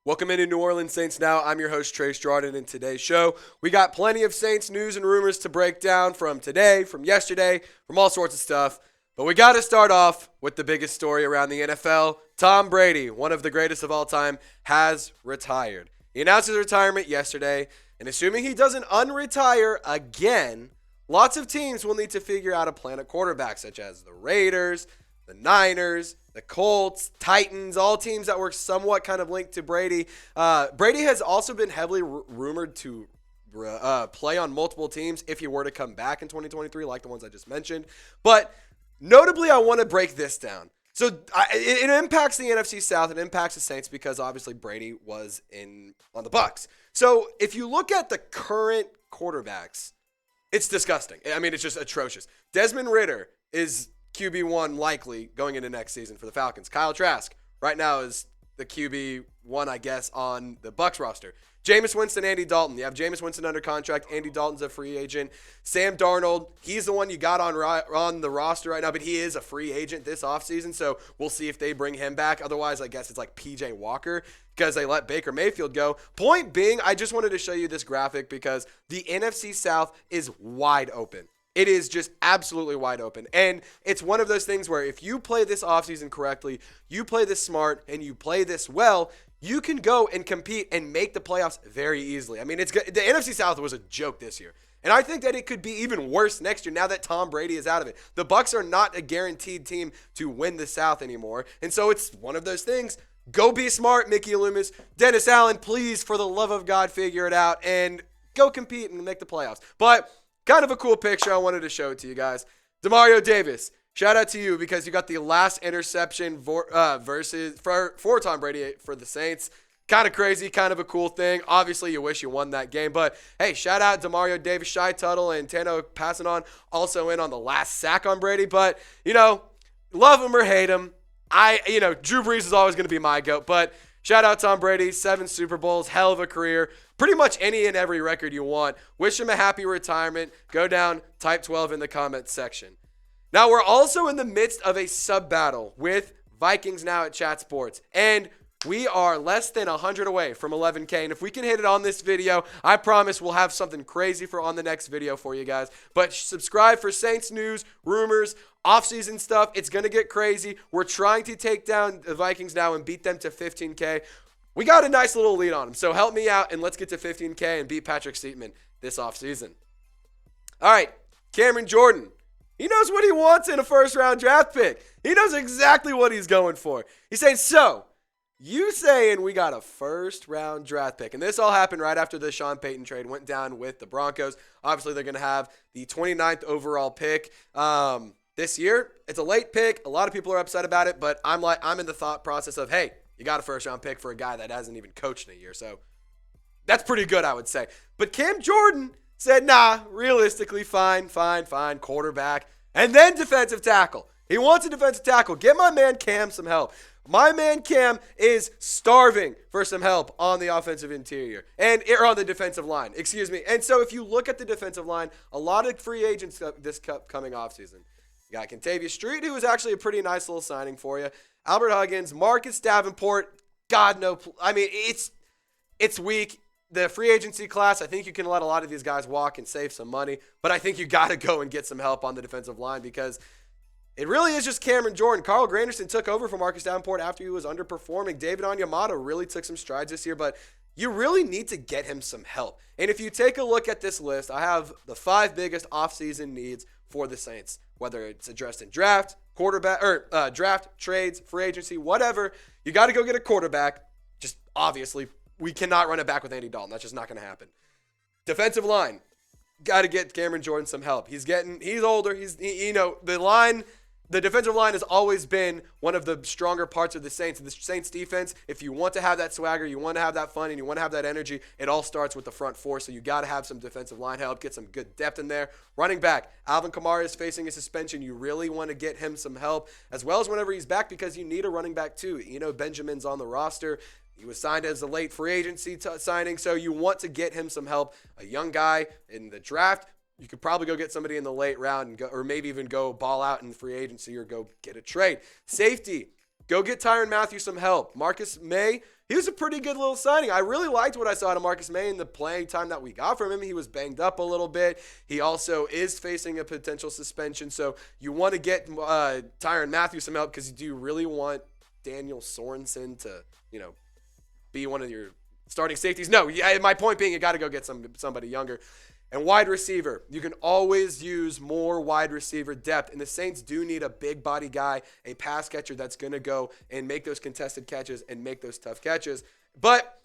Welcome into New Orleans Saints Now. I'm your host, Trace Girouard, and in today's show, we got plenty of Saints news and rumors to break down from today, from yesterday, from all sorts of stuff. But we got to start off with the biggest story around the NFL. Tom Brady, one of the greatest of all time, has retired. He announced his retirement yesterday, and assuming he doesn't unretire again, lots of teams will need to figure out a plan at quarterback, such as the Raiders, the Niners, the Colts, Titans, all teams that were somewhat kind of linked to Brady. Brady has also been heavily rumored to play on multiple teams if he were to come back in 2023, like the ones I just mentioned. But notably, I want to break this down. So it impacts the NFC South. It impacts the Saints because obviously Brady was on the Bucs. So if you look at the current quarterbacks, it's disgusting. I mean, it's just atrocious. Desmond Ritter is QB1 likely going into next season for the Falcons. Kyle Trask right now is the QB1, I guess, on the Bucs roster. Jameis Winston, Andy Dalton. You have Jameis Winston under contract. Andy Dalton's a free agent. Sam Darnold, he's the one you got on the roster right now, but he is a free agent this offseason, so we'll see if they bring him back. Otherwise, I guess it's like P.J. Walker because they let Baker Mayfield go. Point being, I just wanted to show you this graphic because the NFC South is wide open. It is just absolutely wide open. And it's one of those things where if you play this offseason correctly, you play this smart, and you play this well, you can go and compete and make the playoffs very easily. I mean, the NFC South was a joke this year. And I think that it could be even worse next year now that Tom Brady is out of it. The Bucs are not a guaranteed team to win the South anymore. And so it's one of those things. Go be smart, Mickey Loomis. Dennis Allen, please, for the love of God, figure it out and go compete and make the playoffs. But kind of a cool picture. I wanted to show it to you guys. Demario Davis, shout out to you because you got the last interception for Tom Brady for the Saints. Kind of crazy, kind of a cool thing. Obviously, you wish you won that game. But, hey, shout out Demario Davis, Shy Tuttle, and Tano passing also in on the last sack on Brady. But, love him or hate him. Drew Brees is always going to be my GOAT. But shout out Tom Brady, 7 Super Bowls, hell of a career. Pretty much any and every record you want. Wish him a happy retirement. Go down, type 12 in the comments section. Now, we're also in the midst of a sub-battle with Vikings Now at Chat Sports. And we are less than 100 away from 11K. And if we can hit it on this video, I promise we'll have something crazy on the next video for you guys. But subscribe for Saints news, rumors, offseason stuff. It's going to get crazy. We're trying to take down the Vikings now and beat them to 15K. We got a nice little lead on them, so help me out and let's get to 15K and beat Patrick Seatman this offseason. All right, Cameron Jordan. He knows what he wants in a first-round draft pick. He knows exactly what he's going for. He's saying, so, you saying we got a first-round draft pick. And this all happened right after the Sean Payton trade went down with the Broncos. Obviously, they're going to have the 29th overall pick this year. It's a late pick. A lot of people are upset about it, but I'm in the thought process of, hey, you got a first-round pick for a guy that hasn't even coached in a year. So that's pretty good, I would say. But Cam Jordan said, nah, realistically, fine, quarterback, and then defensive tackle. He wants a defensive tackle. Get my man Cam some help. My man Cam is starving for some help on the offensive interior or on the defensive line, excuse me. And so if you look at the defensive line, a lot of free agents this coming offseason. You got Kentavious Street, who was actually a pretty nice little signing for you. Albert Huggins, Marcus Davenport, God no. I mean, it's weak. The free agency class, I think you can let a lot of these guys walk and save some money, but I think you got to go and get some help on the defensive line because it really is just Cameron Jordan. Carl Granderson took over for Marcus Davenport after he was underperforming. David Onyemata really took some strides this year, but you really need to get him some help. And if you take a look at this list, I have the 5 biggest offseason needs for the Saints, whether it's addressed in draft, quarterback, or draft, trades, free agency, whatever. You got to go get a quarterback. Just obviously, we cannot run it back with Andy Dalton. That's just not going to happen. Defensive line, got to get Cameron Jordan some help. He's older. The defensive line has always been one of the stronger parts of the Saints. The Saints defense, if you want to have that swagger, you want to have that fun, and you want to have that energy, it all starts with the front four. So you got to have some defensive line help, get some good depth in there. Running back, Alvin Kamara is facing a suspension. You really want to get him some help, as well as whenever he's back, because you need a running back too. Benjamin's on the roster. He was signed as a late free agency signing, so you want to get him some help. A young guy in the draft. You could probably go get somebody in the late round or maybe even go ball out in free agency or go get a trade. Safety, Go get Tyrann Mathieu some help. Marcus May, he was a pretty good little signing. I really liked what I saw out of Marcus May in the playing time that we got from him. He was banged up a little bit. He also is facing a potential suspension. So you want to get Tyrann Mathieu some help because you do really want Daniel Sorensen to, be one of your starting safeties. No, my point being you got to go get somebody younger. And wide receiver, you can always use more wide receiver depth. And the Saints do need a big body guy, a pass catcher that's going to go and make those contested catches and make those tough catches. But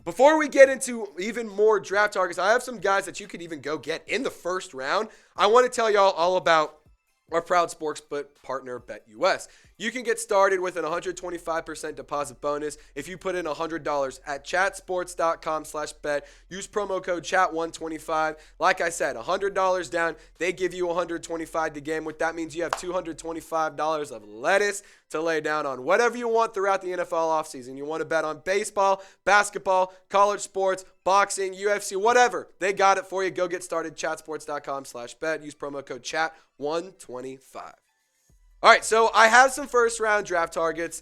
before we get into even more draft targets, I have some guys that you could even go get in the first round. I want to tell y'all all about our proud sportsbook partner, BetUS. You can get started with an 125% deposit bonus if you put in $100 at chatsports.com/bet. Use promo code CHAT125. Like I said, $100 down. They give you $125 to game. What that means, you have $225 of lettuce to lay down on whatever you want throughout the NFL offseason. You want to bet on baseball, basketball, college sports, boxing, UFC, whatever. They got it for you. Go get started. Chatsports.com/bet. Use promo code CHAT125. All right, so I have some first-round draft targets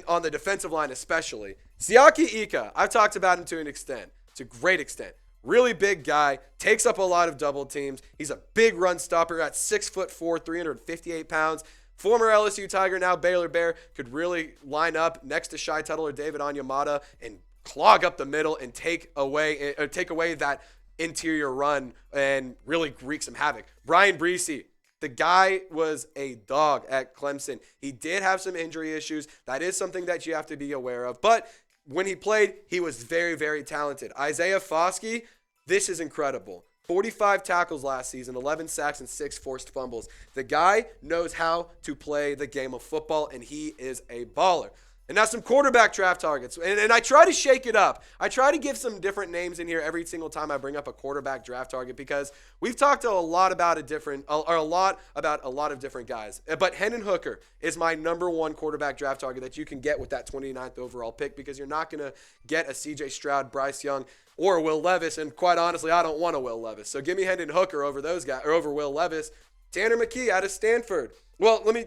on the defensive line especially. Siaki Ika, I've talked about him to an extent, to a great extent. Really big guy, takes up a lot of double teams. He's a big run stopper at 6'4", 358 pounds. Former LSU Tiger, now Baylor Bear, could really line up next to Shai Tuttle or David Onyemata and clog up the middle and take away that interior run and really wreak some havoc. Bryan Bresee. The guy was a dog at Clemson. He did have some injury issues. That is something that you have to be aware of. But when he played, he was very, very talented. Isaiah Foskey, this is incredible. 45 tackles last season, 11 sacks, and 6 forced fumbles. The guy knows how to play the game of football, and he is a baller. And now some quarterback draft targets. And I try to shake it up. I try to give some different names in here every single time I bring up a quarterback draft target because we've talked a lot about a lot of different guys. But Hendon Hooker is my number one quarterback draft target that you can get with that 29th overall pick because you're not going to get a C.J. Stroud, Bryce Young, or Will Levis. And quite honestly, I don't want a Will Levis. So give me Hendon Hooker over those guys or over Will Levis. Tanner McKee out of Stanford. Well, let me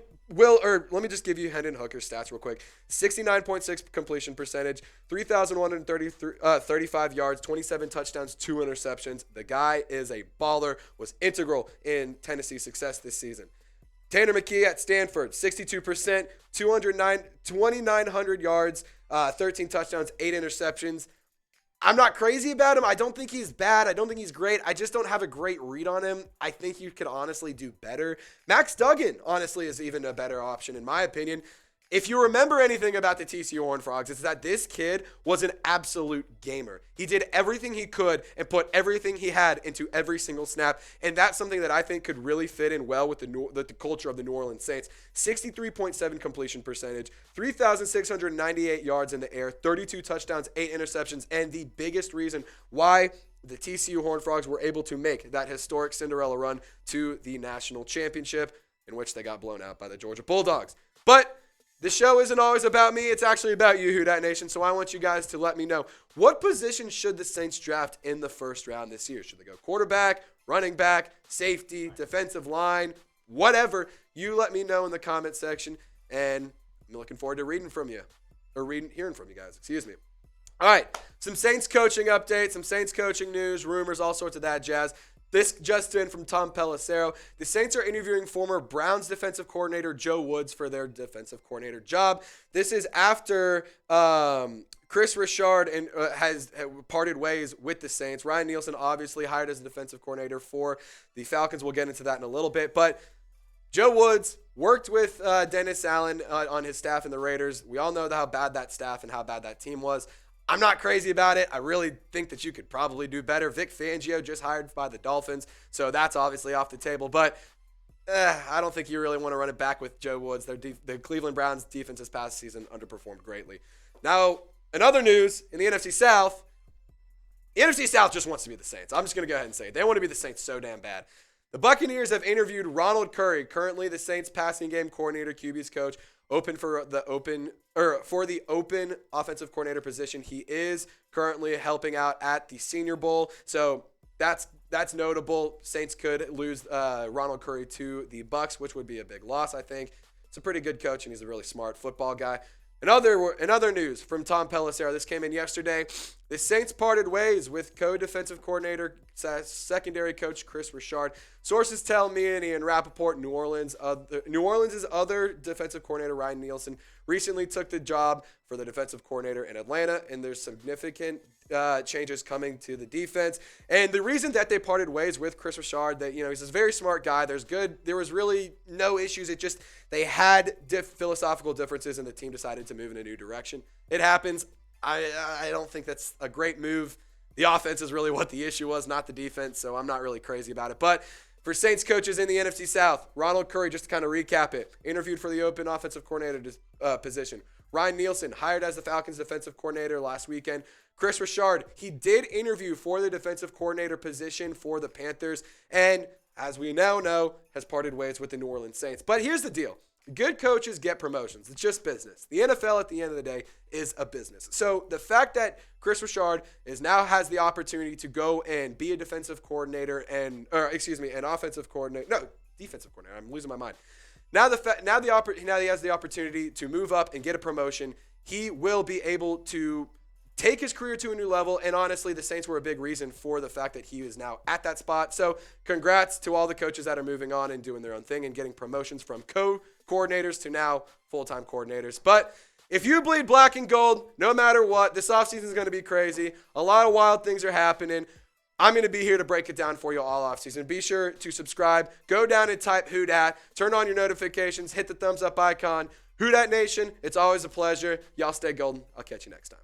just give you Hendon Hooker's stats real quick. 69.6 completion percentage, 3,135 yards, 27 touchdowns, 2 interceptions. The guy is a baller, was integral in Tennessee's success this season. Tanner McKee at Stanford, 62%, 2,900 yards, 13 touchdowns, 8 interceptions. I'm not crazy about him. I don't think he's bad. I don't think he's great. I just don't have a great read on him. I think you could honestly do better. Max Duggan, honestly, is even a better option in my opinion. If you remember anything about the TCU Horned Frogs, it's that this kid was an absolute gamer. He did everything he could and put everything he had into every single snap, and that's something that I think could really fit in well with the culture of the New Orleans Saints. 63.7 completion percentage, 3,698 yards in the air, 32 touchdowns, 8 interceptions, and the biggest reason why the TCU Horned Frogs were able to make that historic Cinderella run to the national championship, in which they got blown out by the Georgia Bulldogs. But the show isn't always about me. It's actually about you, Who Dat Nation. So I want you guys to let me know, what position should the Saints draft in the first round this year? Should they go quarterback, running back, safety, defensive line, whatever? You let me know in the comment section, and I'm looking forward to hearing from you guys. Excuse me. All right, some Saints coaching updates, some Saints coaching news, rumors, all sorts of that jazz. This just in from Tom Pelissero. The Saints are interviewing former Browns defensive coordinator Joe Woods for their defensive coordinator job. This is after Kris Richard has parted ways with the Saints. Ryan Nielsen obviously hired as a defensive coordinator for the Falcons. We'll get into that in a little bit. But Joe Woods worked with Dennis Allen on his staff in the Raiders. We all know how bad that staff and how bad that team was. I'm not crazy about it. I really think that you could probably do better. Vic Fangio just hired by the Dolphins, so that's obviously off the table. But I don't think you really want to run it back with Joe Woods. The Cleveland Browns defense this past season underperformed greatly. Now, in other news, in the NFC South just wants to be the Saints. I'm just going to go ahead and say it. They want to be the Saints so damn bad. The Buccaneers have interviewed Ronald Curry, currently the Saints passing game coordinator, QB's coach, for the open offensive coordinator position. He is currently helping out at the Senior Bowl, so that's notable. Saints could lose Ronald Curry to the Bucs, which would be a big loss, I think. it's a pretty good coach, and he's a really smart football guy. In other news from Tom Pelissero, this came in yesterday. The Saints parted ways with co-defensive coordinator, secondary coach Kris Richard. Sources tell me and Ian Rappaport, New Orleans' other defensive coordinator, Ryan Nielsen, recently took the job for the defensive coordinator in Atlanta, and there's significant changes coming to the defense. And the reason that they parted ways with Kris Richard, that he's a very smart guy. There was really no issues. It just they had philosophical differences, and the team decided to move in a new direction. It happens. I don't think that's a great move. The offense is really what the issue was, not the defense, so I'm not really crazy about it. But for Saints coaches in the NFC South, Ronald Curry, just to kind of recap it, interviewed for the open offensive coordinator position. Ryan Nielsen, hired as the Falcons defensive coordinator last weekend. Kris Richard, he did interview for the defensive coordinator position for the Panthers, and as we now know, has parted ways with the New Orleans Saints. But here's the deal. Good coaches get promotions. It's just business. The NFL at the end of the day is a business. So the fact that Kris Richard now has the opportunity to go and be a defensive coordinator an offensive coordinator. No, defensive coordinator. I'm losing my mind. Now he has the opportunity to move up and get a promotion. He will be able to take his career to a new level, and honestly, the Saints were a big reason for the fact that he is now at that spot. So congrats to all the coaches that are moving on and doing their own thing and getting promotions from co-coordinators to now full-time coordinators. But if you bleed black and gold, no matter what, this offseason is going to be crazy. A lot of wild things are happening. I'm going to be here to break it down for you all offseason. Be sure to subscribe. Go down and type Who Dat. Turn on your notifications. Hit the thumbs up icon. Who Dat Nation, it's always a pleasure. Y'all stay golden. I'll catch you next time.